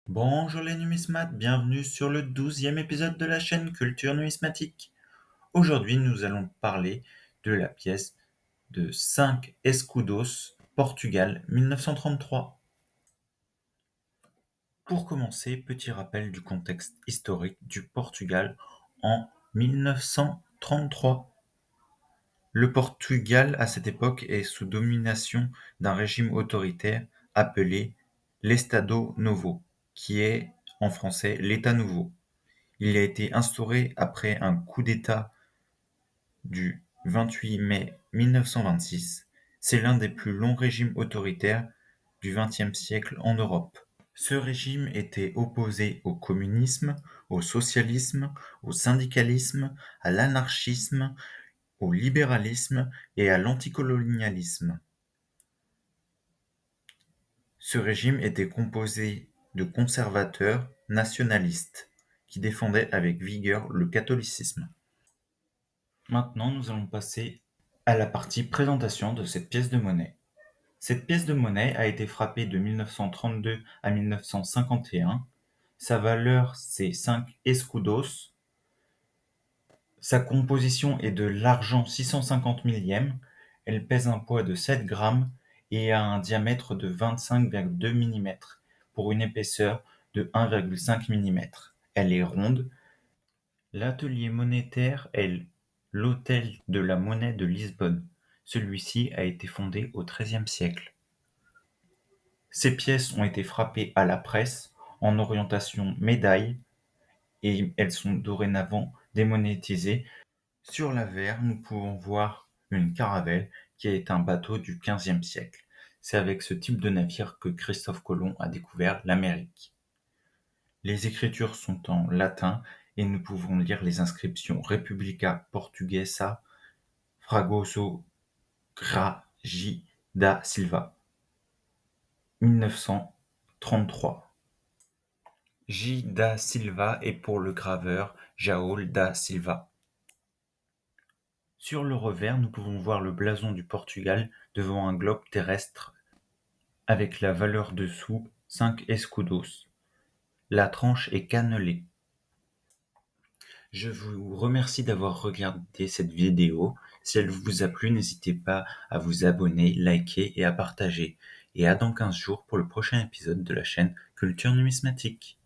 Bonjour les numismates, bienvenue sur le 12e épisode de la chaîne Culture Numismatique. Aujourd'hui, nous allons parler de la pièce de 5 escudos, Portugal 1933. Pour commencer, petit rappel du contexte historique du Portugal en 1933. Le Portugal, à cette époque, est sous domination d'un régime autoritaire appelé l'Estado Novo, qui est, en français, l'État nouveau. Il a été instauré après un coup d'État du 28 mai 1926. C'est l'un des plus longs régimes autoritaires du XXe siècle en Europe. Ce régime était opposé au communisme, au socialisme, au syndicalisme, à l'anarchisme, au libéralisme et à l'anticolonialisme. Ce régime était composé de conservateurs nationalistes qui défendaient avec vigueur le catholicisme. Maintenant, nous allons passer à la partie présentation de cette pièce de monnaie. Cette pièce de monnaie a été frappée de 1932 à 1951. Sa valeur, c'est 5 escudos. Sa composition est de l'argent 650 millième. Elle pèse un poids de 7 grammes et a un diamètre de 25,2 mm pour une épaisseur de 1,5 mm. Elle est ronde. L'atelier monétaire est l'Hôtel de la Monnaie de Lisbonne. Celui-ci a été fondé au XIIIe siècle. Ces pièces ont été frappées à la presse en orientation médaille et elles sont dorénavant démonétisées. Sur l'avers, nous pouvons voir une caravelle qui est un bateau du XVe siècle. C'est avec ce type de navire que Christophe Colomb a découvert l'Amérique. Les écritures sont en latin et nous pouvons lire les inscriptions Republica Portuguesa Fragoso Gragi da Silva, 1933. J. da Silva est pour le graveur Jaol da Silva. Sur le revers, nous pouvons voir le blason du Portugal devant un globe terrestre avec la valeur dessous 5 escudos. La tranche est cannelée. Je vous remercie d'avoir regardé cette vidéo. Si elle vous a plu, n'hésitez pas à vous abonner, liker et à partager. Et à dans 15 jours pour le prochain épisode de la chaîne Culture Numismatique.